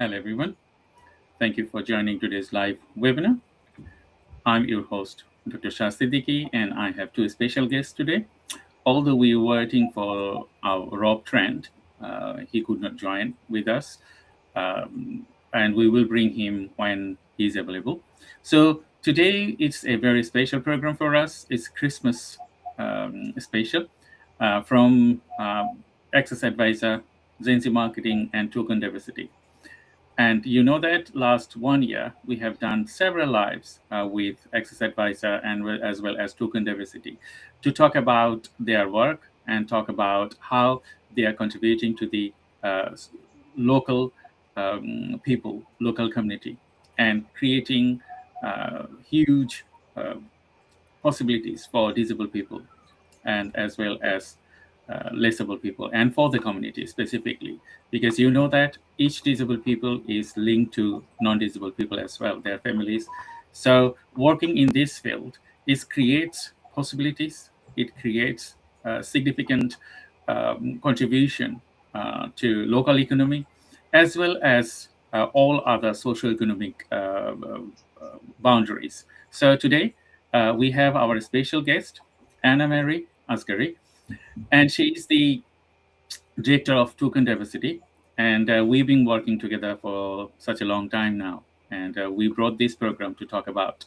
Hello, everyone. Thank you for joining today's live webinar. I'm your host, Dr. 𝗘𝗃𝗲𝐻, and I have two special guests today. Although we were waiting for our Rob Trent, he could not join with us, and we will bring him when he's available. So today it's a very special program for us. It's Christmas special from AccessAdvisr, GenZ Marketing, and Toucan Diversity. And you know that last 1 year, we have done several lives with AccessAdvisr and as well as Toucan Diversity to talk about their work and talk about how they are contributing to the local people, local community, and creating huge possibilities for disabled people and as well as less able people and for the community specifically, because you know that each disabled people is linked to non-disabled people as well, their families. So working in this field creates possibilities. It creates significant contribution to local economy as well as all other socio-economic boundaries. So today we have our special guest, Anna-Marie Asghari, and she is the director of Toucan Diversity. And we've been working together for such a long time now. And we brought this program to talk about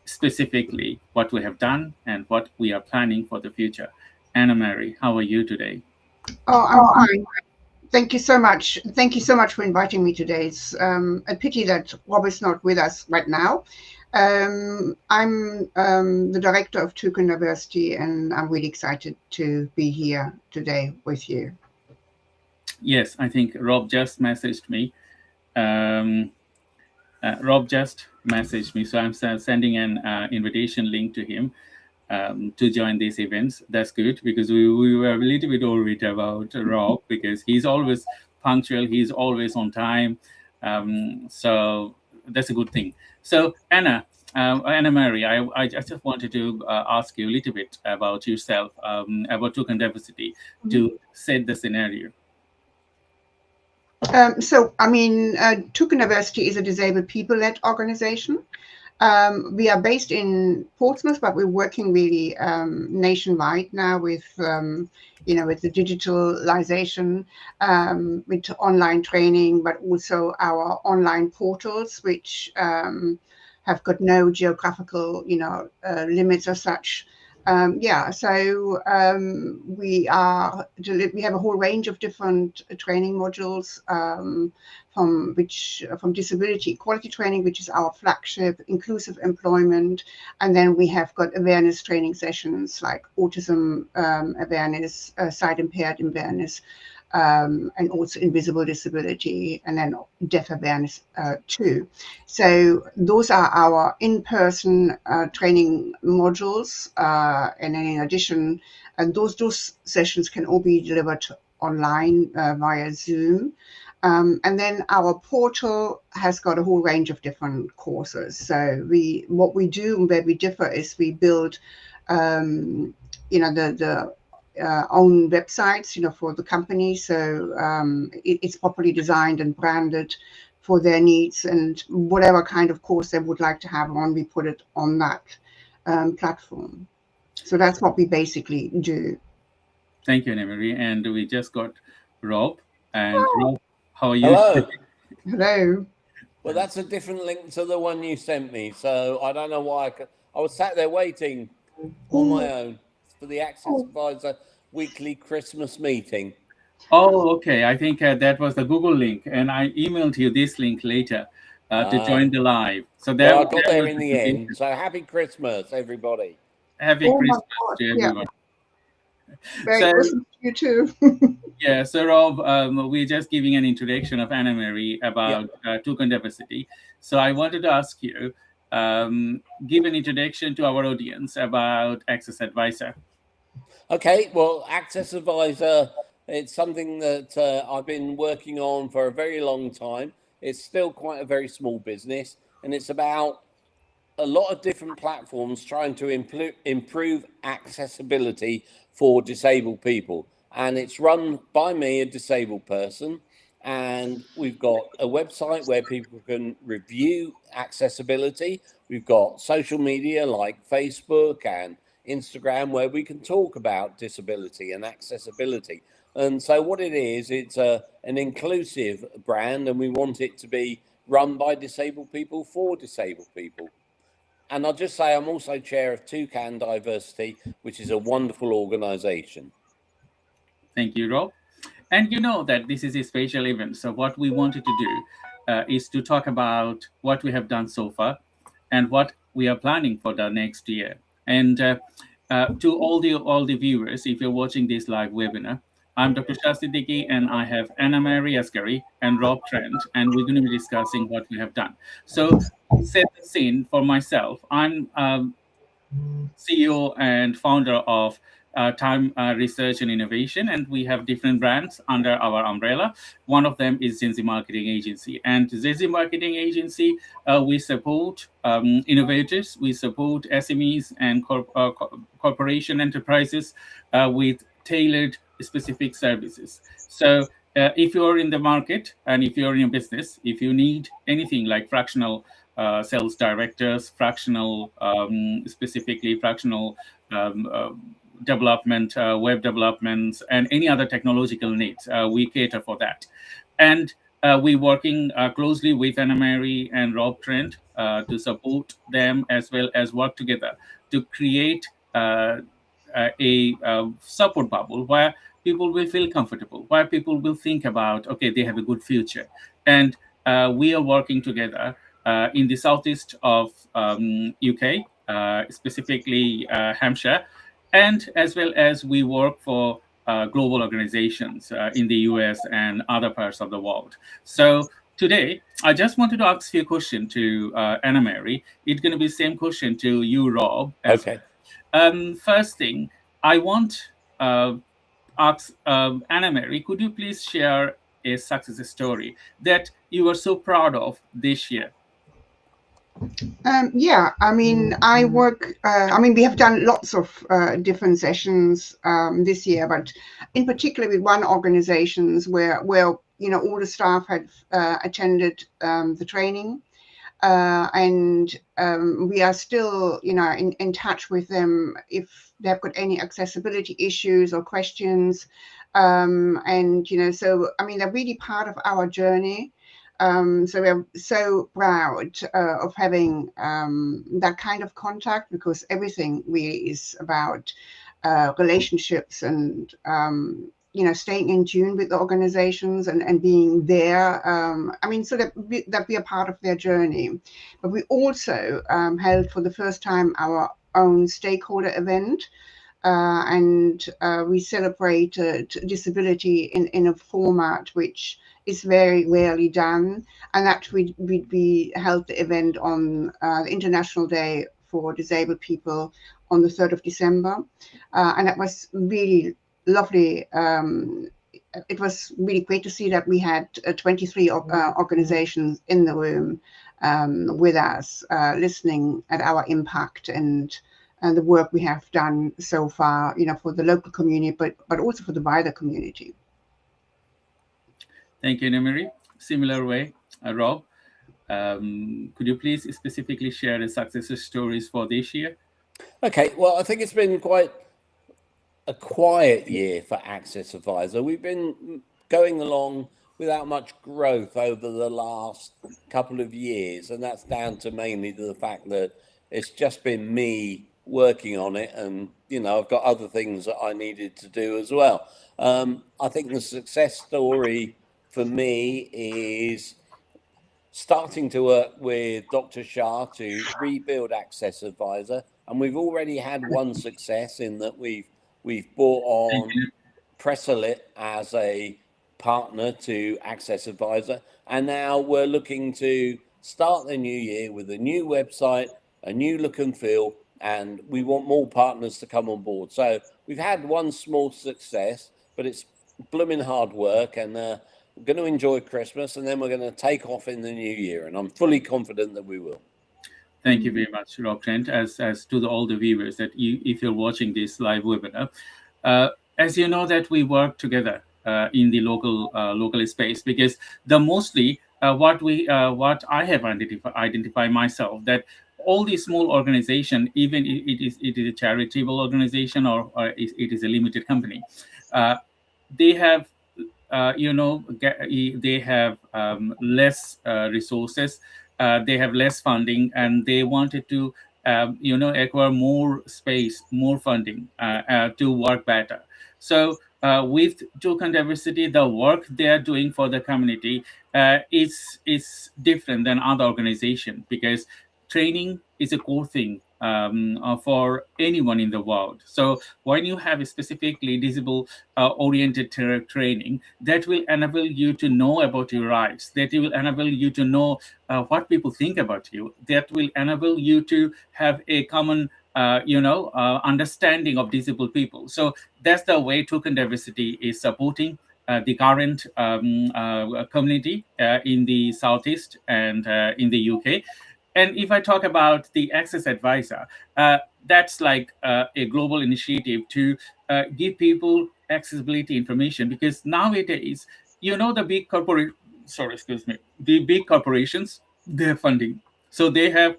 specifically what we have done and what we are planning for the future. Anna-Marie, how are you today? Oh, I'm fine. Thank you so much. Thank you so much for inviting me today. It's a pity that Rob is not with us right now. I'm the director of Toucan Diversity, and I'm really excited to be here today with you. Yes, I think Rob just messaged me. So I'm sending an invitation link to him to join these events. That's good, because we were a little bit worried about Rob, because he's always punctual, he's always on time. So that's a good thing. So Anna-Marie, I just wanted to ask you a little bit about yourself, about Toucan Diversity, to set the scenario. Toucan Diversity is a disabled people-led organization. We are based in Portsmouth, but we're working really nationwide now with with the digitalization, with online training, but also our online portals, which have got no geographical limits as such. We have a whole range of different training modules, from disability equality training, which is our flagship, inclusive employment, and then we have got awareness training sessions like autism awareness, sight impaired awareness, and also invisible disability, and then deaf awareness too. So those are our in-person training modules, and then in addition, those sessions can all be delivered online via Zoom. And then our portal has got a whole range of different courses. So what we do and where we differ is we build the own websites, for the company. So it's properly designed and branded for their needs, and whatever kind of course they would like to have on, we put it on that platform. So that's what we basically do. Thank you, Anna-Marie. And we just got Rob. And Rob, how are you? Hello. Hello. Well, that's a different link to the one you sent me. So I don't know why I was sat there waiting on my own for the AccessAdvisr weekly Christmas meeting. Oh, okay. I think that was the Google link, and I emailed you this link later to join the live. So I got there in the end. So happy Christmas, everybody. Happy Christmas to everyone. Merry Christmas to you too. Yeah, so Rob, we're just giving an introduction of Anna-Marie about Toucan Diversity. So I wanted to ask you, give an introduction to our audience about AccessAdvisr. Okay, well, AccessAdvisr, it's something that I've been working on for a very long time. It's still quite a very small business, and it's about a lot of different platforms trying to improve accessibility for disabled people. And it's run by me, a disabled person, And we've got a website where people can review accessibility. We've got social media like Facebook and Instagram where we can talk about disability and accessibility. And so what it is, it's an inclusive brand, and we want it to be run by disabled people for disabled people. And I'll just say I'm also chair of Toucan Diversity, which is a wonderful organization. Thank you, Rob. And you know that this is a special event. So what we wanted to do is to talk about what we have done so far and what we are planning for the next year. And to all the viewers, if you're watching this live webinar, I'm Dr. 𝗘𝐃𝗃𝐲𝐿, and I have 𝐷𝐸 Asghari and Rob Trent, and we're going to be discussing what we have done. So set the scene for myself. I'm CEO and founder of Time Research and Innovation, and we have different brands under our umbrella. One of them is GenZ Marketing Agency, and GenZ Marketing Agency, we support innovators, we support SMEs and corporation enterprises with tailored specific services. So if you're in the market and if you're in a business, if you need anything like fractional sales directors, fractional, specifically fractional development, web developments, and any other technological needs, we cater for that. And we're working closely with 𝐷𝐸 and Rob Trent to support them, as well as work together to create a support bubble where people will feel comfortable, where people will think about, okay, they have a good future. And we are working together in the southeast of UK, specifically Hampshire, and as well as we work for global organizations in the US and other parts of the world. So today, I just wanted to ask you a question to 𝐷𝐸. It's going to be the same question to you, Rob. Okay. First thing, I want ask 𝐷𝐸, could you please share a success story that you are so proud of this year? Yeah, I mean, I work, we have done lots of different sessions this year, but in particular with one organizations where you know, all the staff had attended the training, and we are still, you know, in touch with them if they've got any accessibility issues or questions, and you know, so I mean, they're really part of our journey. So we're so proud of having that kind of contact, because everything really is about relationships and you know, staying in tune with the organizations and being there. I mean, so that we are part of their journey. But we also held for the first time our own stakeholder event. And we celebrated disability in a format which is very rarely done, and that we held the event on the International Day for Disabled People on the 3rd of December, and that was really lovely. It was really great to see that we had 23 organizations in the room with us, listening at our impact and the work we have done so far, you know, for the local community, but also for the wider community. Thank you, 𝐷𝐸. Similar way, Rob, could you please specifically share the success stories for this year? Okay, well, I think it's been quite a quiet year for AccessAdvisr. We've been going along without much growth over the last couple of years, and that's down to mainly to the fact that it's just been me working on it, and you know, I've got other things that I needed to do as well. I think the success story for me is starting to work with Dr. Shah to rebuild AccessAdvisr, and we've already had one success in that we've brought on Pressalit as a partner to AccessAdvisr, and now we're looking to start the new year with a new website, a new look and feel, and we want more partners to come on board. So we've had one small success, but it's blooming hard work, and we're going to enjoy Christmas, and then we're going to take off in the new year, and I'm fully confident that we will. Thank you very much, Rob Trent. As to all the viewers that if you're watching this live webinar, as you know that we work together in the local space, because the mostly what I have identified myself, that all these small organization, even it is a charitable organization or it is a limited company, they have they have less resources, they have less funding, and they wanted to acquire more space, more funding to work better. So with Toucan Diversity, the work they are doing for the community is different than other organizations, because training is a core thing for anyone in the world. So when you have a specifically disable oriented training, that will enable you to know about your rights, that will enable you to know what people think about you, that will enable you to have a common understanding of disabled people. So that's the way Toucan Diversity is supporting the current community in the Southeast and in the UK. And if I talk about the AccessAdvisr, that's like a global initiative to give people accessibility information, because nowadays, the big the big corporations, they have funding. So they have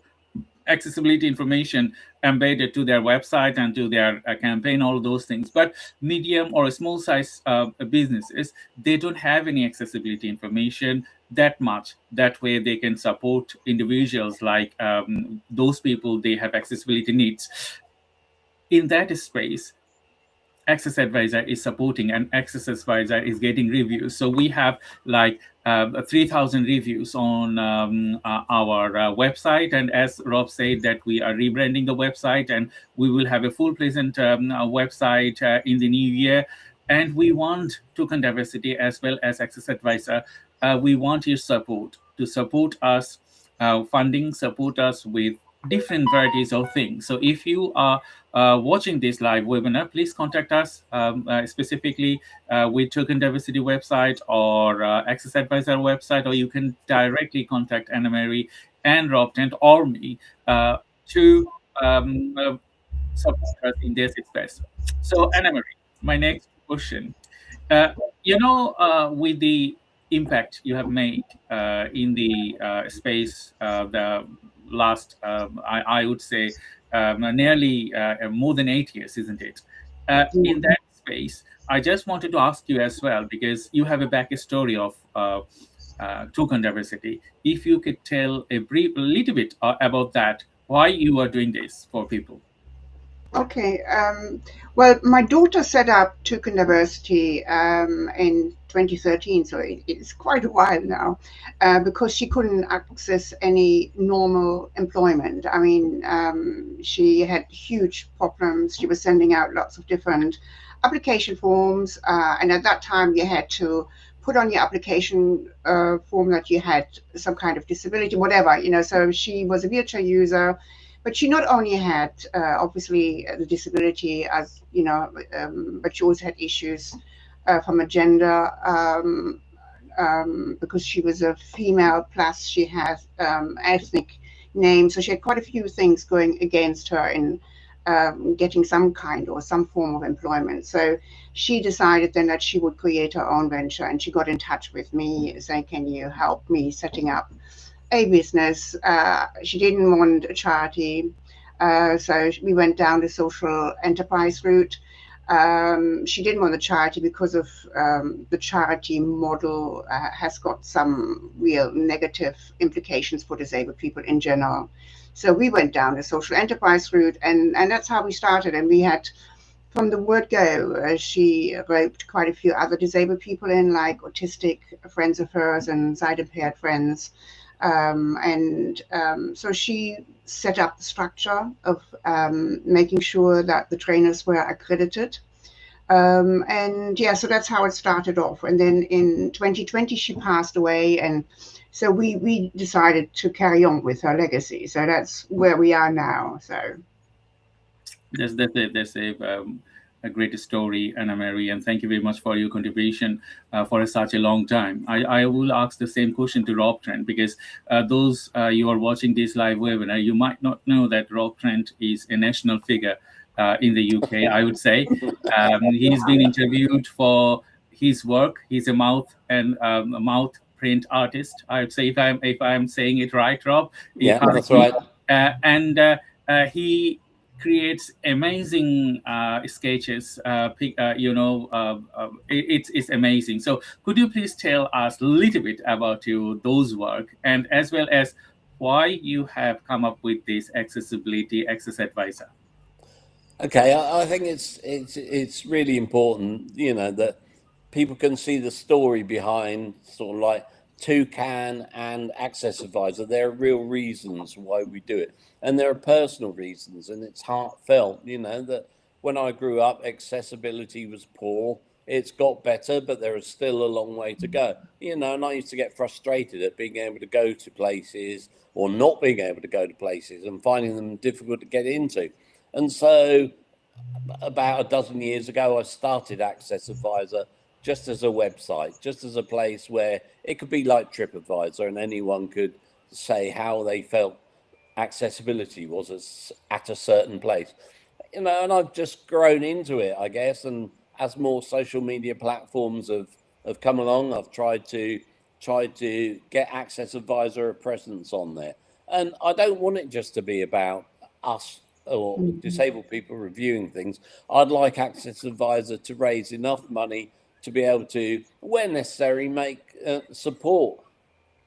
accessibility information embedded to their website and to their campaign, all those things. But medium or small size businesses, they don't have any accessibility information that much. That way they can support individuals like those people, they have accessibility needs. In that space, AccessAdvisr is supporting, and AccessAdvisr is getting reviews. So we have like 3,000 reviews on our website. And as Rob said, that we are rebranding the website, and we will have a full pleasant website in the new year. And we want Toucan Diversity as well as AccessAdvisr. We want your support to support us, funding, support us with different varieties of things. So if you are watching this live webinar, please contact us specifically with Toucan Diversity website or AccessAdvisr website, or you can directly contact Anna Mary and Rob Trent or me to support us in this space. So Anna Mary, my next question, with the impact you have made in the space, the last, I would say, nearly more than 8 years, isn't it? In that space, I just wanted to ask you as well, because you have a backstory of Toucan Diversity. If you could tell a little bit about that, why you are doing this for people. Okay. Well, my daughter set up Toucan Diversity in 2013, so it's quite a while now, because she couldn't access any normal employment. I mean, she had huge problems. She was sending out lots of different application forms, and at that time you had to put on your application form that you had some kind of disability, whatever, so she was a wheelchair user. But she not only had, obviously, the disability, as but she also had issues from a gender, because she was a female, plus she has ethnic name. So she had quite a few things going against her in getting some kind or some form of employment. So she decided then that she would create her own venture, and she got in touch with me saying, can you help me setting up a business? She didn't want a charity, so we went down the social enterprise route. She didn't want the charity because of the charity model has got some real negative implications for disabled people in general. So we went down the social enterprise route, and that's how we started. And we had, from the word go, she roped quite a few other disabled people in, like autistic friends of hers and sight-impaired friends. So she set up the structure of making sure that the trainers were accredited. So that's how it started off. And then in 2020, she passed away. And so we decided to carry on with her legacy. So that's where we are now. So that's a great story, Anna Mary, and thank you very much for your contribution for such a long time. I will ask the same question to Rob Trent, because those you are watching this live webinar, you might not know that Rob Trent is a national figure in the UK, I would say. He's been interviewed for his work. He's a mouth print artist, I would say, if I'm saying it right, Rob. Yeah, that's right. And he creates amazing sketches. It's amazing. So could you please tell us a little bit about those work, and as well as why you have come up with this accessibility AccessAdvisr? Okay, I think it's really important, that people can see the story behind sort of like Toucan and AccessAdvisr. There are real reasons why we do it, and there are personal reasons, and it's heartfelt. That when I grew up, accessibility was poor. It's got better, but there is still a long way to go. And I used to get frustrated at being able to go to places or not being able to go to places and finding them difficult to get into. And so about a dozen years ago, I started AccessAdvisr just as a website, just as a place where it could be like TripAdvisor and anyone could say how they felt accessibility was at a certain place. And I've just grown into it, I guess. And as more social media platforms have come along, I've tried to get AccessAdvisr a presence on there. And I don't want it just to be about us or disabled people reviewing things. I'd like AccessAdvisr to raise enough money to be able to, where necessary, support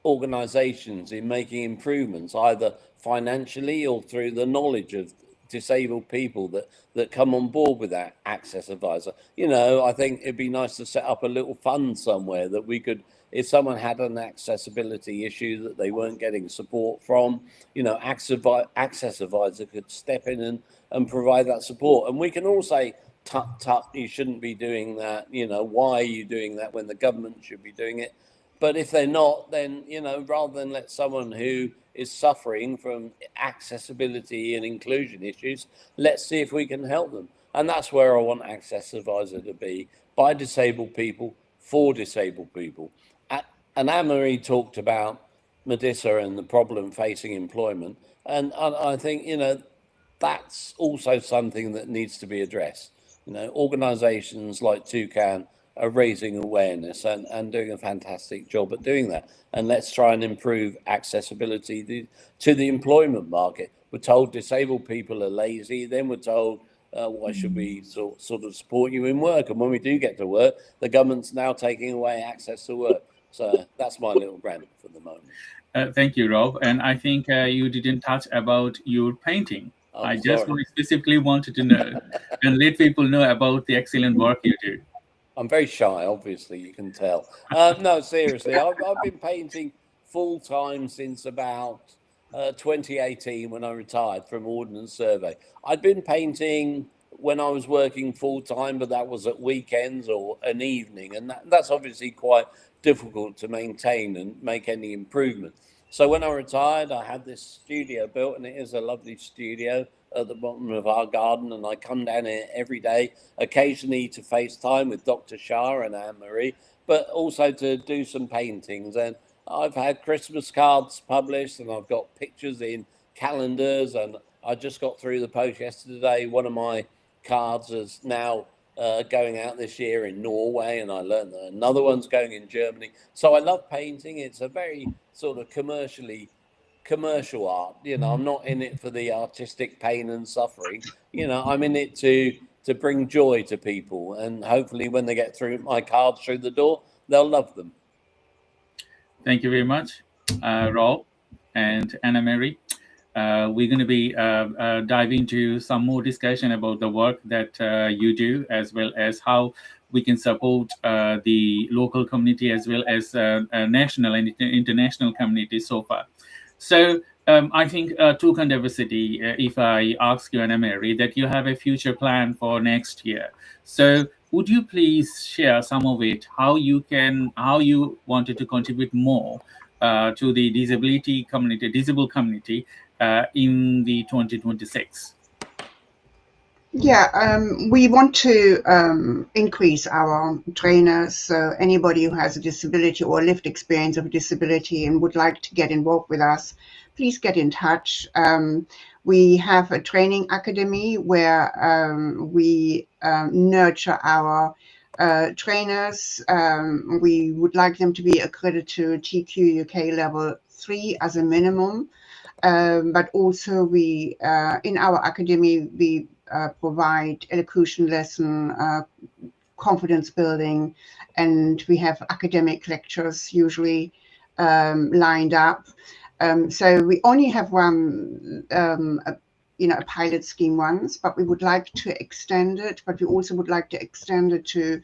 organizations in making improvements, either financially or through the knowledge of disabled people that come on board with that AccessAdvisr. I think it'd be nice to set up a little fund somewhere that we could, if someone had an accessibility issue that they weren't getting support from, AccessAdvisr could step in and provide that support. And we can all say, tut, you shouldn't be doing that. Why are you doing that when the government should be doing it? But if they're not, then, rather than let someone who is suffering from accessibility and inclusion issues, let's see if we can help them. And that's where I want AccessAdvisr to be, by disabled people, for disabled people. And Anne-Marie talked about Medissa and the problem facing employment. And I think, that's also something that needs to be addressed. Organizations like Toucan are raising awareness and doing a fantastic job at doing that. And let's try and improve accessibility to the employment market. We're told disabled people are lazy, then we're told, why should we sort of support you in work? And when we do get to work, the government's now taking away access to work. So that's my little rant for the moment. Thank you, Rob. And I think you didn't touch about your painting. I just specifically wanted to know and let people know about the excellent work you do. I'm very shy, obviously, you can tell. No, seriously, I've been painting full-time since about 2018 when I retired from Ordnance Survey. I'd been painting when I was working full-time, but that was at weekends or an evening, and that's obviously quite difficult to maintain and make any improvement. So when I retired, I had this studio built, and it is a lovely studio at the bottom of our garden, and I come down here every day, occasionally to FaceTime with Dr. Shah and Anne-Marie, but also to do some paintings. And I've had Christmas cards published, and I've got pictures in calendars, and I just got through the post yesterday. One of my cards is now going out this year in Norway, and I learned that another one's going in Germany. So I love painting. It's a very sort of commercial art. I'm not in it for the artistic pain and suffering. I'm in it to bring joy to people, and hopefully when they get through my cards through the door, they'll love them. Thank you very much, Rob and Anne-Marie. We're going to be diving into some more discussion about the work that you do, as well as how we can support the local community as well as national and international community so far. So I think Toucan Diversity, if I ask you, Anne-Marie, that you have a future plan for next year. So would you please share some of it, how you wanted to contribute more to the disabled community in the 2026? Yeah, we want to increase our trainers. So anybody who has a disability or lived experience of a disability and would like to get involved with us, please get in touch. We have a training academy where we nurture our trainers, we would like them to be accredited TQ UK level 3 as a minimum. But also we, in our academy, we provide elocution lesson, confidence building, and we have academic lectures usually lined up. So we only have one, a pilot scheme once, but we would like to extend it. But we also would like to extend it to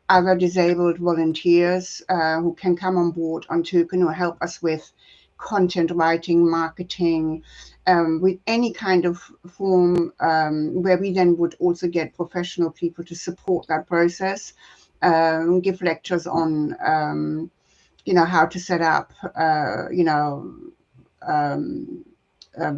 other disabled volunteers who can come on board on Toucan, who help us with content writing, marketing, with any kind of form, where we then would also get professional people to support that process, give lectures on, how to set up,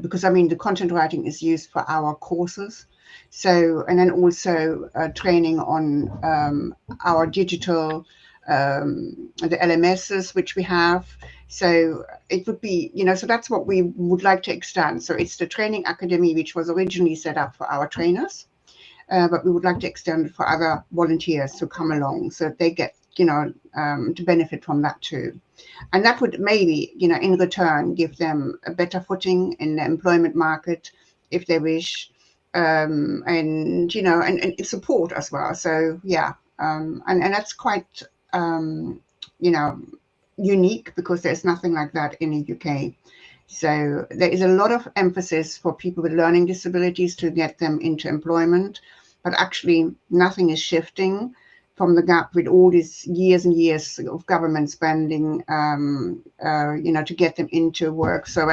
because I mean, the content writing is used for our courses. So, and then also training on our digital, the LMSs, which we have. So it would be, so that's what we would like to extend. So it's the training academy, which was originally set up for our trainers, but we would like to extend it for other volunteers to come along so that they get, to benefit from that too. And that would maybe, in return, give them a better footing in the employment market if they wish, and support as well. So yeah, and that's quite, unique, because there's nothing like that in the UK. So there is a lot of emphasis for people with learning disabilities to get them into employment, but actually nothing is shifting from the gap with all these years and years of government spending, to get them into work. So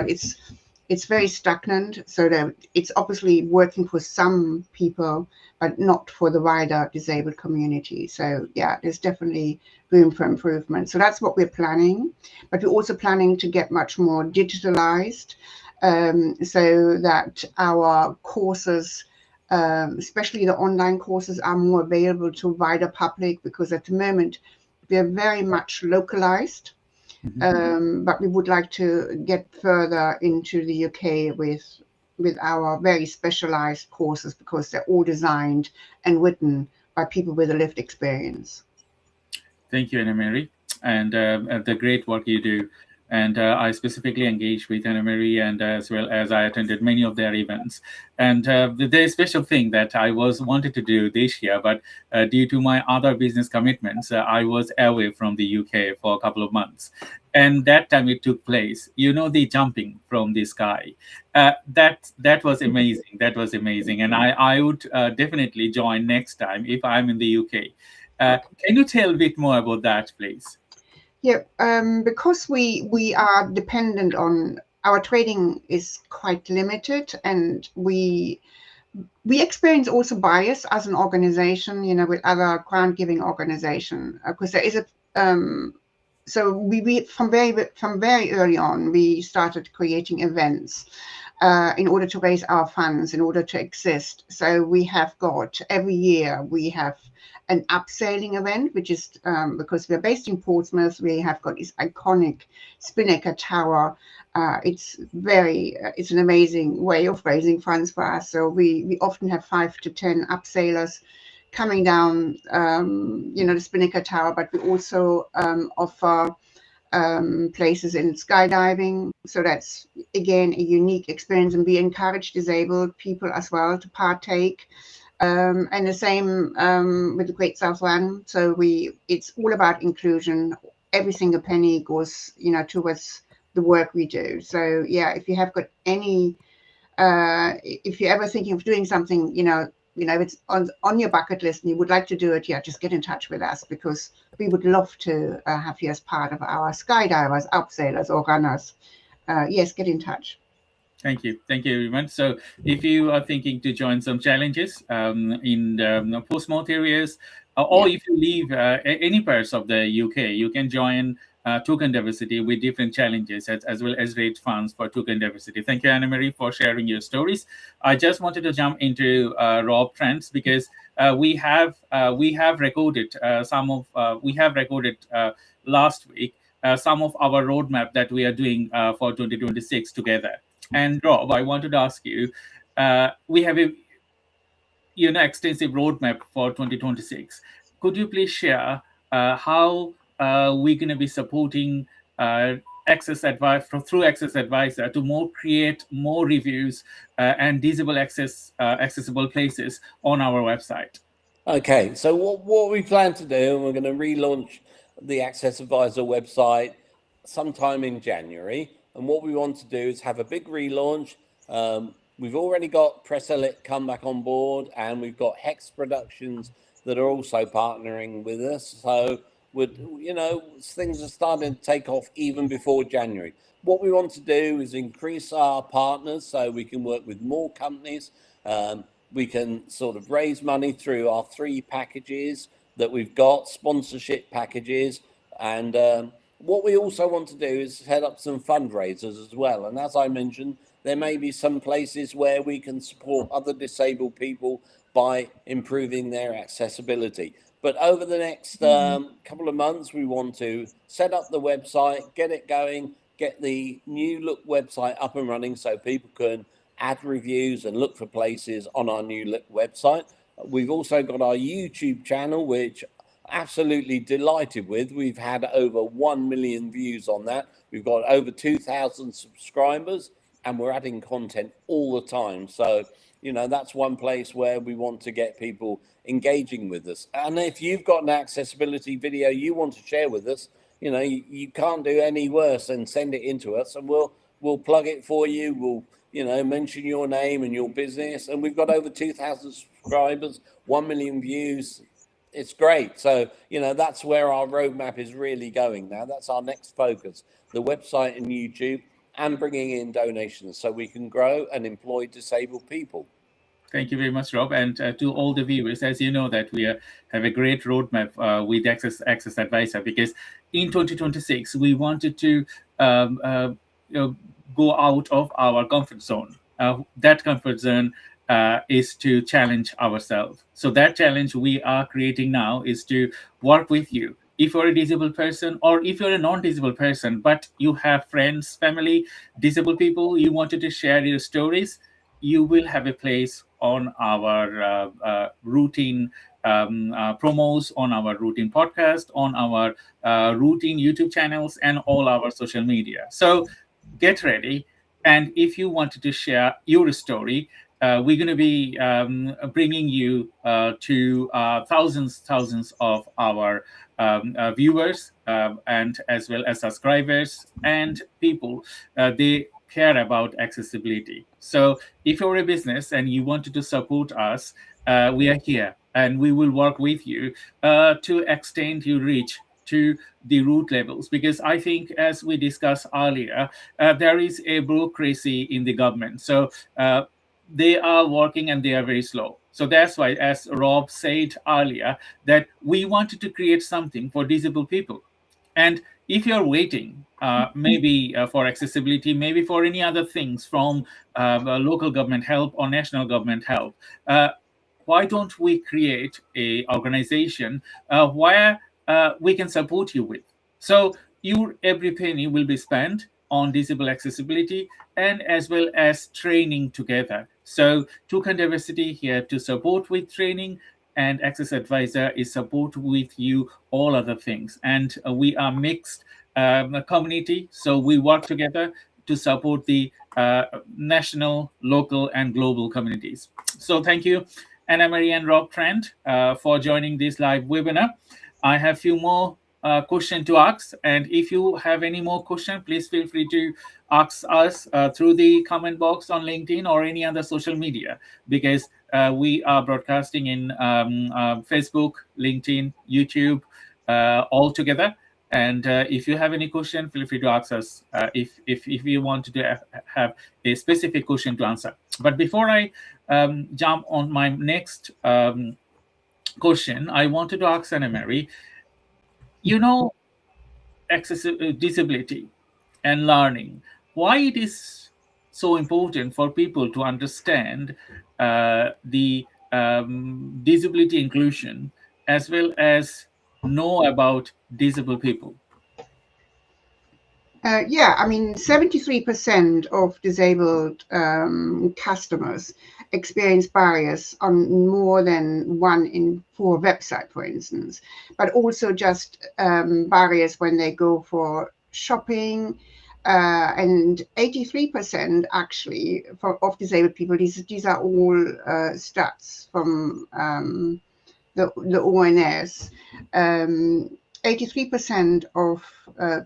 it's very stagnant. So that it's obviously working for some people, but not for the wider disabled community. So yeah, there's definitely room for improvement. So that's what we're planning, but we're also planning to get much more digitalized, so that our courses, especially the online courses, are more available to wider public, because at the moment they're very much localized. But we would like to get further into the UK with our very specialized courses, because they're all designed and written by people with a lived experience. Thank you, Anna Mary, and the great work you do. And I specifically engaged with Anna Mary, and as well as I attended many of their events. And the special thing that I wanted to do this year, but due to my other business commitments, I was away from the UK for a couple of months. And that time it took place, the jumping from the sky. That was amazing. That was amazing. And I would definitely join next time if I'm in the UK. Can you tell a bit more about that, please? Yeah, because we are dependent on, our trading is quite limited, and we experience also bias as an organization, with other grant giving organization, because there is a so we from very early on we started creating events in order to raise our funds, in order to exist. So we have got, every year we have an upsailing event, which is because we're based in Portsmouth, we have got this iconic Spinnaker Tower. It's an amazing way of raising funds for us. So we often have 5 to 10 upsailers coming down, the Spinnaker Tower, but we also offer places in skydiving. So that's, again, a unique experience, and we encourage disabled people as well to partake. And the same with the Great South Run. So it's all about inclusion. Every single penny goes, towards the work we do. So yeah, if you have got any, if you're ever thinking of doing something, if it's on your bucket list and you would like to do it, yeah, just get in touch with us, because we would love to have you as part of our skydivers, upsailers, or runners. Yes, get in touch. Thank you very much. So if you are thinking to join some challenges in the Portsmouth areas, or if you leave any parts of the UK, you can join Toucan Diversity with different challenges, as well as raise funds for Toucan Diversity. Thank you, Anna Mary, for sharing your stories. I just wanted to jump into Rob Trends, because we have recorded last week some of our roadmap that we are doing for 2026 together. And Rob, I wanted to ask you, we have a extensive roadmap for 2026. could you please share how we're going to be supporting AccessAdvisr through AccessAdvisr to create more reviews and disable accessible places on our website? Okay, so what we plan to do, and we're going to relaunch the AccessAdvisr website sometime in January. And what we want to do is have a big relaunch. We've already got Press Elite come back on board, and we've got Hex Productions that are also partnering with us. So things are starting to take off even before January. What we want to do is increase our partners so we can work with more companies. We can sort of raise money through our 3 packages that we've got, sponsorship packages. And what we also want to do is set up some fundraisers as well. And as I mentioned, there may be some places where we can support other disabled people by improving their accessibility. But over the next couple of months, we want to set up the website, get it going, get the new look website up and running so people can add reviews and look for places on our new website. We've also got our YouTube channel, which absolutely delighted with. We've had over 1 million views on that. We've got over 2,000 subscribers, and we're adding content all the time. So, that's one place where we want to get people engaging with us. And if you've got an accessibility video you want to share with us, you can't do any worse than send it into us, and we'll plug it for you. We'll mention your name and your business. And we've got over 2,000 subscribers, 1 million views. It's great. So, that's where our roadmap is really going now. That's our next focus, the website and YouTube, and bringing in donations so we can grow and employ disabled people. Thank you very much, Rob. And to all the viewers, as you know that we have a great roadmap with AccessAdvisr, because in 2026, we wanted to go out of our comfort zone. That comfort zone is to challenge ourselves. So that challenge we are creating now is to work with you. If you're a disabled person, or if you're a non-disabled person, but you have friends, family, disabled people, you wanted to share your stories, you will have a place on our routine promos, on our routine podcast, on our routine YouTube channels, and all our social media. So get ready. And if you wanted to share your story, we're going to be bringing you to thousands of our viewers and as well as subscribers and people. They care about accessibility. So if you're a business and you wanted to support us, we are here, and we will work with you to extend your reach to the root levels, because I think, as we discussed earlier, there is a bureaucracy in the government. So they are working and they are very slow. So that's why, as Rob said earlier, that we wanted to create something for disabled people. And if you're waiting, maybe for accessibility, maybe for any other things from local government help or national government help, why don't we create a organization where we can support you with? So your every penny will be spent on disable accessibility and as well as training together. So Toucan Diversity here to support with training, and AccessAdvisr is support with you all other things. And we are mixed community, so we work together to support the national, local, and global communities. So thank you, Anna Marie and Rob Trent, for joining this live webinar. I have a few more questions to ask, and if you have any more questions, please feel free to ask us through the comment box on LinkedIn or any other social media, because we are broadcasting in Facebook, LinkedIn, YouTube, all together. And if you have any question, feel free to ask us if you want to have a specific question to answer. But before I jump on my next question, I wanted to ask Anna Mary, disability and learning, why it is so important for people to understand the disability inclusion as well as know about disabled people? Yeah, I mean, 73% of disabled customers experience barriers on more than 1 in 4 website, for instance, but also just barriers when they go for shopping. And 83% actually of disabled people, these are all stats from the ONS. 83% of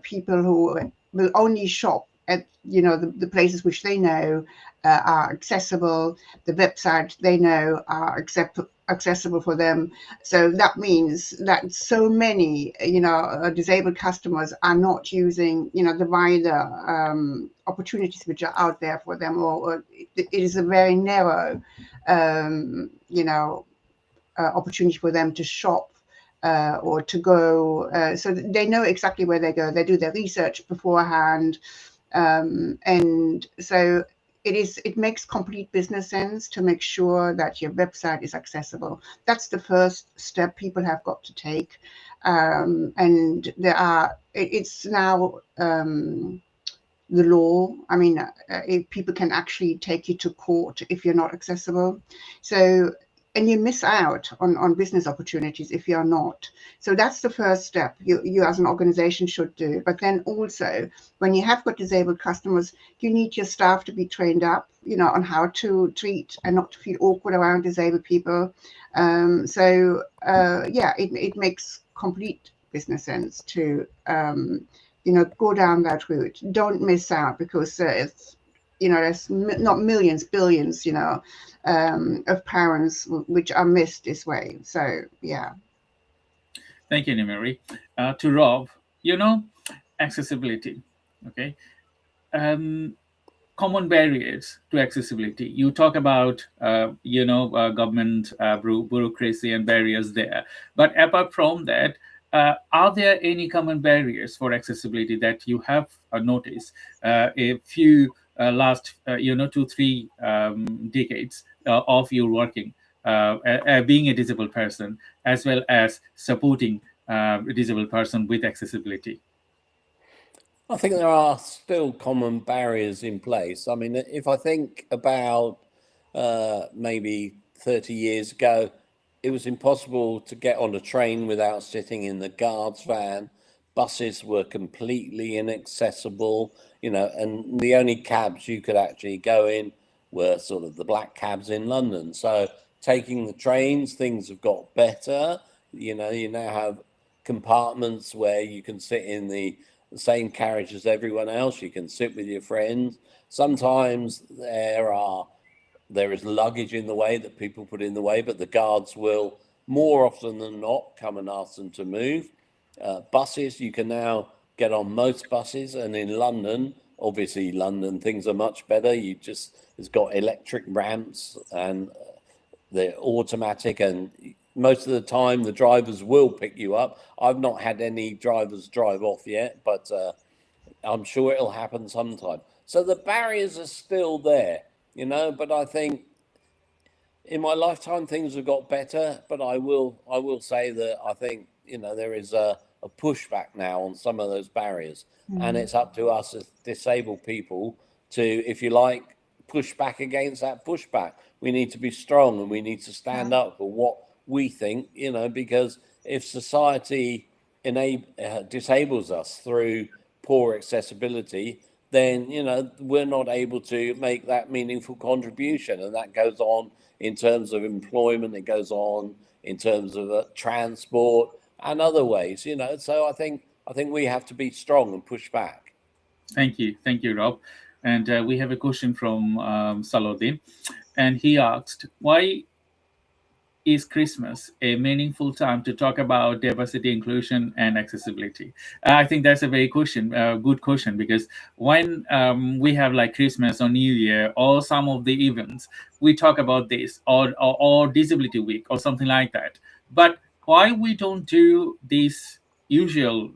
people who will only shop at the places which they know are accessible, the website they know are accessible for them. So that means that so many disabled customers are not using the wider opportunities which are out there for them, or it is a very narrow opportunity for them to shop or to go. So they know exactly where they go. They do their research beforehand. And so it makes complete business sense to make sure that your website is accessible. That's the first step people have got to take. And it's now the law. I mean, if people can actually take you to court if you're not accessible. So, and you miss out on business opportunities if you're not. So that's the first step you as an organization should do. But then also, when you have got disabled customers, you need your staff to be trained up, on how to treat and not to feel awkward around disabled people. It makes complete business sense to go down that route. Don't miss out, because there's not millions, billions, of parents which are missed this way. So, yeah. Thank you, Nimeri. To Rob, accessibility, okay? Common barriers to accessibility. You talk about, government bureaucracy and barriers there. But apart from that, are there any common barriers for accessibility that you have noticed a few last 2-3 decades of your working, being a disabled person, as well as supporting a disabled person with accessibility? I think there are still common barriers in place. I mean, if I think about maybe 30 years ago, it was impossible to get on a train without sitting in the guard's van. Buses were completely inaccessible, and the only cabs you could actually go in were sort of the black cabs in London. So taking the trains, things have got better. You now have compartments where you can sit in the same carriage as everyone else. You can sit with your friends. Sometimes there is luggage in the way that people put in the way, but the guards will more often than not come and ask them to move. Buses, you can now get on most buses, and in London, obviously London, things are much better. It's got electric ramps, and they're automatic, and most of the time the drivers will pick you up. I've not had any drivers drive off yet, but I'm sure it'll happen sometime. So the barriers are still there, but I think in my lifetime things have got better. But I will say that I think there is a pushback now on some of those barriers, and it's up to us as disabled people to, if you like, push back against that pushback. We need to be strong, and we need to stand up for what we think, because if society disables us through poor accessibility, then we're not able to make that meaningful contribution, and that goes on in terms of employment, it goes on in terms of transport and other ways. So I think we have to be strong and push back. Thank you, Rob. And we have a question from Salodin, and he asked, why is Christmas a meaningful time to talk about diversity, inclusion, and accessibility? I think that's a very good question, because when we have like Christmas or New Year or some of the events, we talk about this, or Disability Week or something like that. But why we don't do this usual,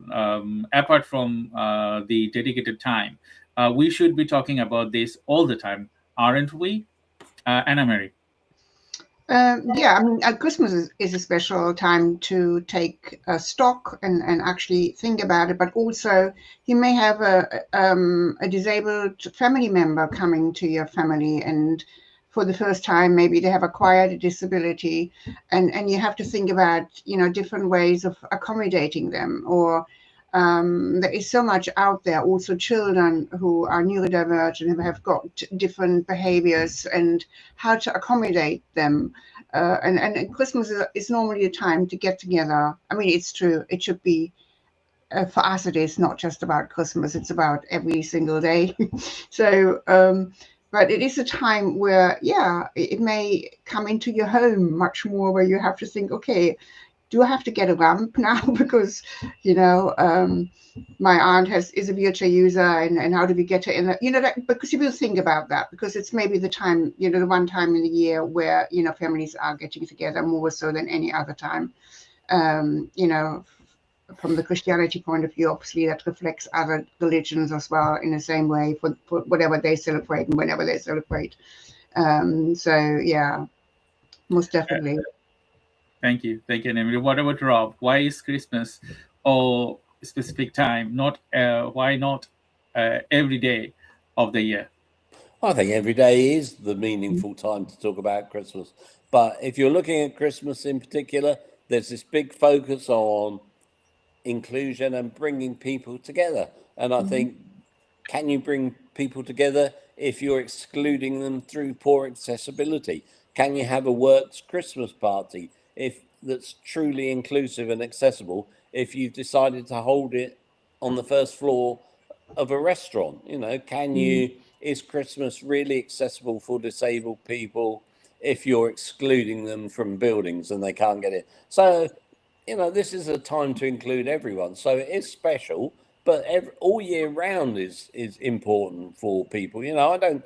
apart from the dedicated time? We should be talking about this all the time, aren't we, Anna Mary? Yeah, I mean, Christmas is a special time to take stock and actually think about it. But also, you may have a disabled family member coming to your family, and for the first time, maybe they have acquired a disability, and you have to think about, you know, different ways of accommodating them. Or there is so much out there. Also, children who are neurodivergent have got different behaviors, and how to accommodate them. And Christmas is normally a time to get together. I mean, it's true. It should be, for us, it is not just about Christmas. It's about every single day. So, but it is a time where, yeah, it may come into your home much more, where you have to think, okay, do I have to get a ramp now? Because, you know, my aunt is a wheelchair user, and how do we get her in? You know, that, because you will think about that, because it's maybe the time, you know, the one time in the year where, you know, families are getting together more so than any other time. You know, from the Christianity point of view, obviously that reflects other religions as well in the same way for whatever they celebrate and whenever they celebrate. So yeah, most definitely. Thank you, Emily. What about Rob? Why is Christmas or specific time? Not why not every day of the year? I think every day is the meaningful time to talk about Christmas. But if you're looking at Christmas in particular, there's this big focus on inclusion and bringing people together. And I think, can you bring people together if you're excluding them through poor accessibility? Can you have a works Christmas party if that's truly inclusive and accessible if you've decided to hold it on the first floor of a restaurant? You know, is Christmas really accessible for disabled people if you're excluding them from buildings and they can't get it? So, you know, this is a time to include everyone. So it is special, but all year round is important for people. You know, I don't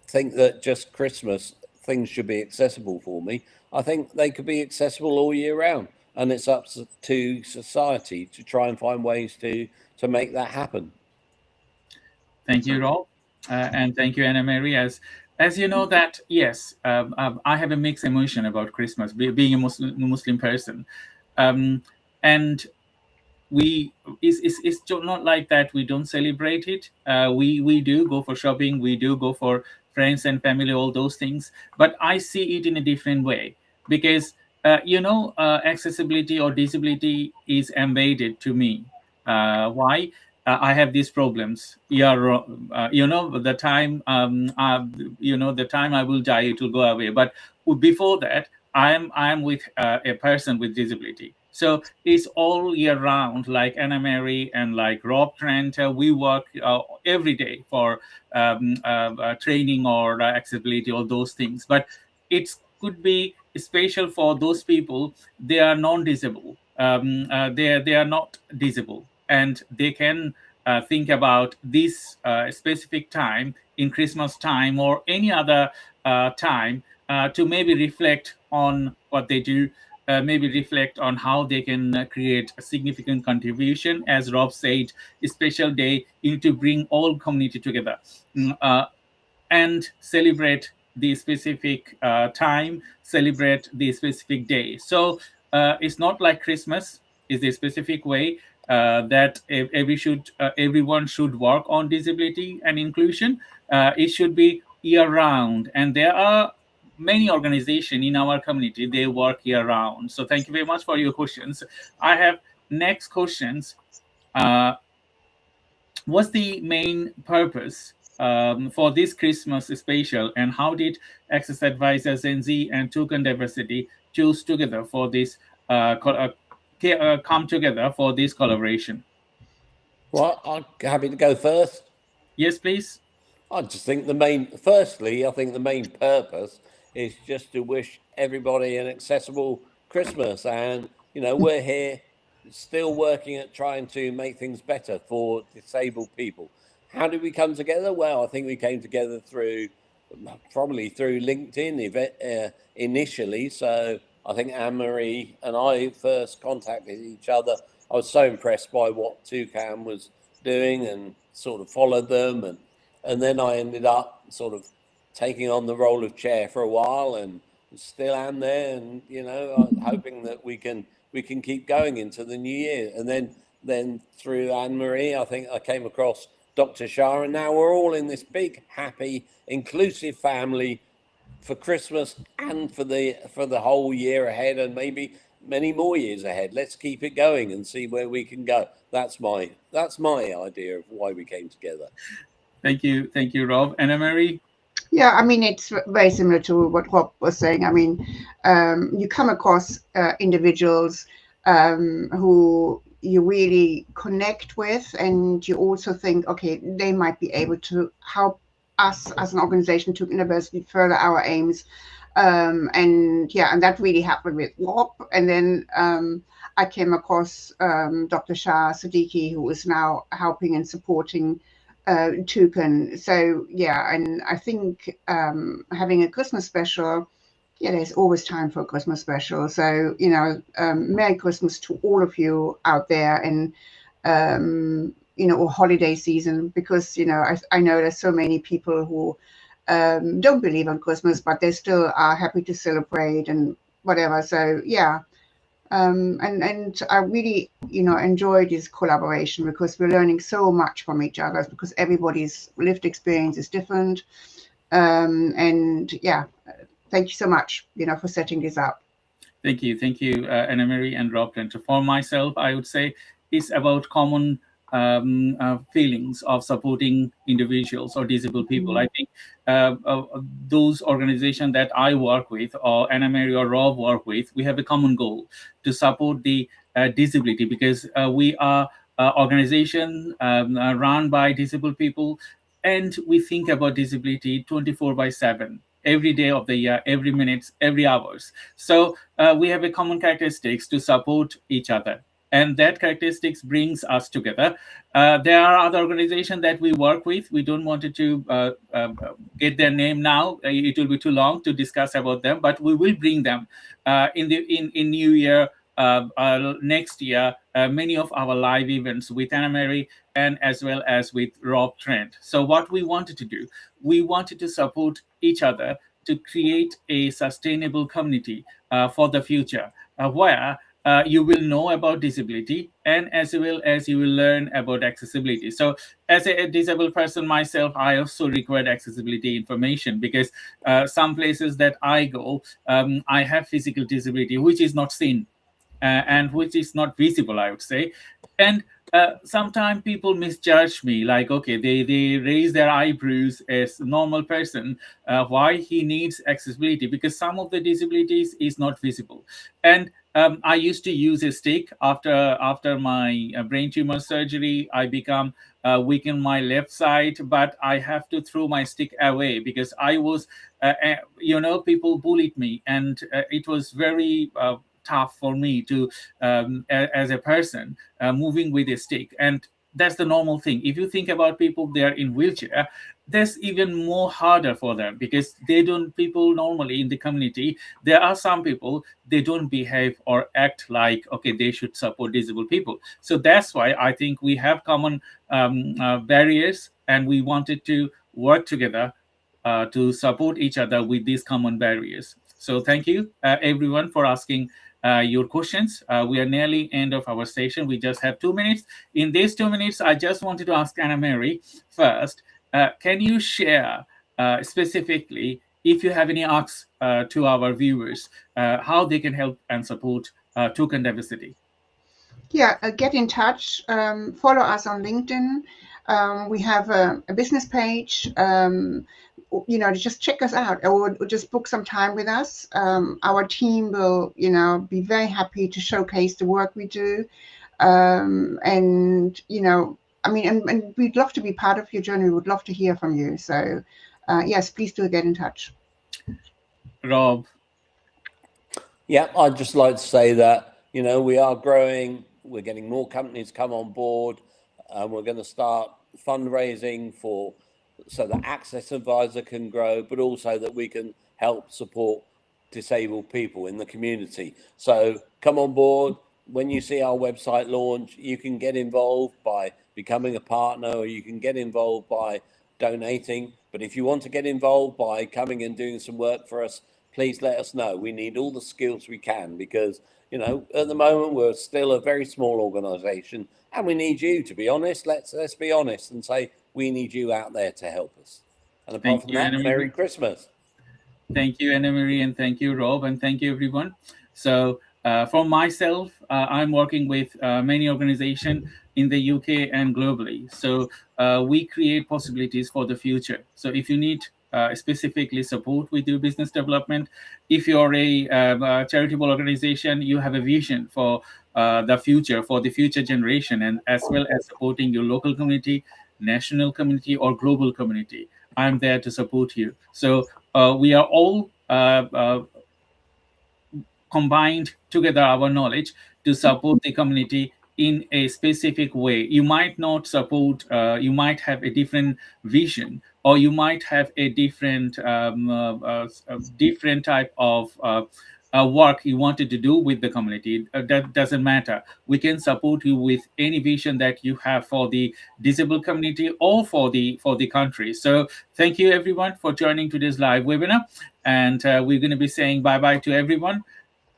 think that just Christmas things should be accessible for me. I think they could be accessible all year round, and it's up to society to try and find ways to make that happen. Thank you, Rob, and thank you, Anna Mary. As you know that, yes, I have a mixed emotion about Christmas, being a Muslim person, and it's not like that we don't celebrate it. We do go for shopping, we do go for friends and family, all those things. But I see it in a different way, because accessibility or disability is embedded to me. Why? I have these problems. Yeah, the time the time I will die, it will go away. But before that, I'm with a person with disability. So it's all year round, like Anna Mary and like Rob Trent. We work every day for training or accessibility, all those things. But it could be special for those people. They are non-disabled. They are not disabled, and they can think about this specific time in Christmas time or any other time to maybe reflect on what they do, maybe reflect on how they can create a significant contribution. As Rob said, a special day, you need to bring all community together and celebrate the specific time, celebrate the specific day. So it's not like Christmas is a specific way that everyone should work on disability and inclusion. It should be year round, and there are many organizations in our community, they work year round. So thank you very much for your questions. I have next questions. What's the main purpose for this Christmas special, and how did AccessAdvisr, GenZ, and Toucan Diversity choose together for this come together for this collaboration? Well, I'm happy to go first. Yes, please. I just think the main purpose is just to wish everybody an accessible Christmas. And, you know, we're here still working at trying to make things better for disabled people. How did we come together? Well, I think we came together probably through LinkedIn initially. So I think Anne-Marie and I first contacted each other. I was so impressed by what Toucan was doing and sort of followed them, and then I ended up sort of taking on the role of chair for a while, and still am there, and I'm hoping that we can keep going into the new year. And then through Anne-Marie, I think I came across Dr. Shah, and now we're all in this big, happy, inclusive family for Christmas and for the whole year ahead, and maybe many more years ahead. Let's keep it going and see where we can go. That's my idea of why we came together. Thank you, Rob. Anna-Marie? Yeah, I mean, it's very similar to what Rob was saying. I mean, you come across individuals who you really connect with, and you also think, okay, they might be able to help us as an organization to university further our aims. And that really happened with Rob. And then I came across Dr. 𝗘𝗃𝗲𝐵𝐁, who is now helping and supporting Toucan. So and I think having a Christmas special, there's always time for a Christmas special. So Merry Christmas to all of you out there, and or holiday season, because I know there's so many people who don't believe on Christmas, but they still are happy to celebrate and whatever. So and I really, enjoy this collaboration, because we're learning so much from each other, because everybody's lived experience is different. Thank you so much, for setting this up. Thank you, Anna-Marie and Rob. And for myself, I would say it's about common feelings of supporting individuals or disabled people. I think those organizations that I work with, or Anna-Marie or Rob work with, we have a common goal to support the disability, because we are organization run by disabled people, and we think about disability 24/7. Every day of the year, every minute, every hours. So we have a common characteristics to support each other, and that characteristics brings us together. There are other organizations that we work with. We don't want to get their name now. It will be too long to discuss about them, but we will bring them in New Year. Next year, many of our live events with Anna-Marie and as well as with Rob Trent. So what we wanted to do, we wanted to support each other to create a sustainable community for the future, where you will know about disability, and as well as you will learn about accessibility. So as a disabled person myself, I also require accessibility information, because some places that I go, I have physical disability, which is not seen. And which is not visible, I would say. And sometimes people misjudge me, like, okay, they raise their eyebrows as a normal person, why he needs accessibility, because some of the disabilities is not visible. And I used to use a stick. After my brain tumor surgery, I become weak in my left side, but I have to throw my stick away, because I was, people bullied me, and it was very tough for me to as a person moving with a stick. And that's the normal thing. If you think about people, they are in wheelchair, that's even more harder for them, because people normally in the community, there are some people, they don't behave or act like, okay, they should support disabled people. So that's why I think we have common barriers, and we wanted to work together to support each other with these common barriers. So thank you everyone for asking your questions. We are nearly end of our session. We just have 2 minutes. In these 2 minutes, I just wanted to ask Anna-Marie first, can you share specifically, if you have any asks to our viewers, how they can help and support Toucan diversity? Yeah, get in touch, follow us on LinkedIn. We have a business page. Just check us out, or just book some time with us. Our team will, be very happy to showcase the work we do. And we'd love to be part of your journey. We would love to hear from you. So, yes, please do get in touch. Rob? Yeah, I'd just like to say that, we are growing. We're getting more companies come on board, and we're going to start fundraising so that AccessAdvisr can grow, but also that we can help support disabled people in the community. So come on board. When you see our website launch, you can get involved by becoming a partner, or you can get involved by donating. But if you want to get involved by coming and doing some work for us, please let us know. We need all the skills we can because, you know, at the moment we're still a very small organization and we need you, to be honest. Let's be honest and say we need you out there to help us. And apart from that, Merry Christmas. Thank you, Anna Marie, and thank you, Rob, and thank you, everyone. So for myself, I'm working with many organizations in the UK and globally. So we create possibilities for the future. So if you need specifically support with your business development, if you're a charitable organization, you have a vision for the future generation, and as well as supporting your local community, national community, or global community, I'm there to support you. So we are all combined together our knowledge to support the community in a specific way. You might not support, you might have a different vision, or you might have a different different type of work you wanted to do with the community. That doesn't matter. We can support you with any vision that you have for the disabled community or for the country. So thank you everyone for joining today's live webinar, and we're going to be saying bye-bye to everyone,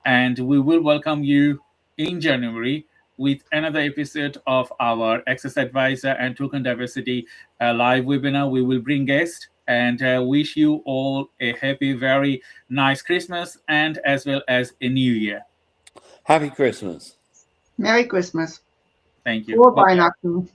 and we will welcome you in January with another episode of our AccessAdvisr and Token Diversity live webinar. We will bring guests and wish you all a happy, very nice Christmas, and as well as a new year. Happy Christmas. Merry Christmas. Thank you. Frohe Weihnachten.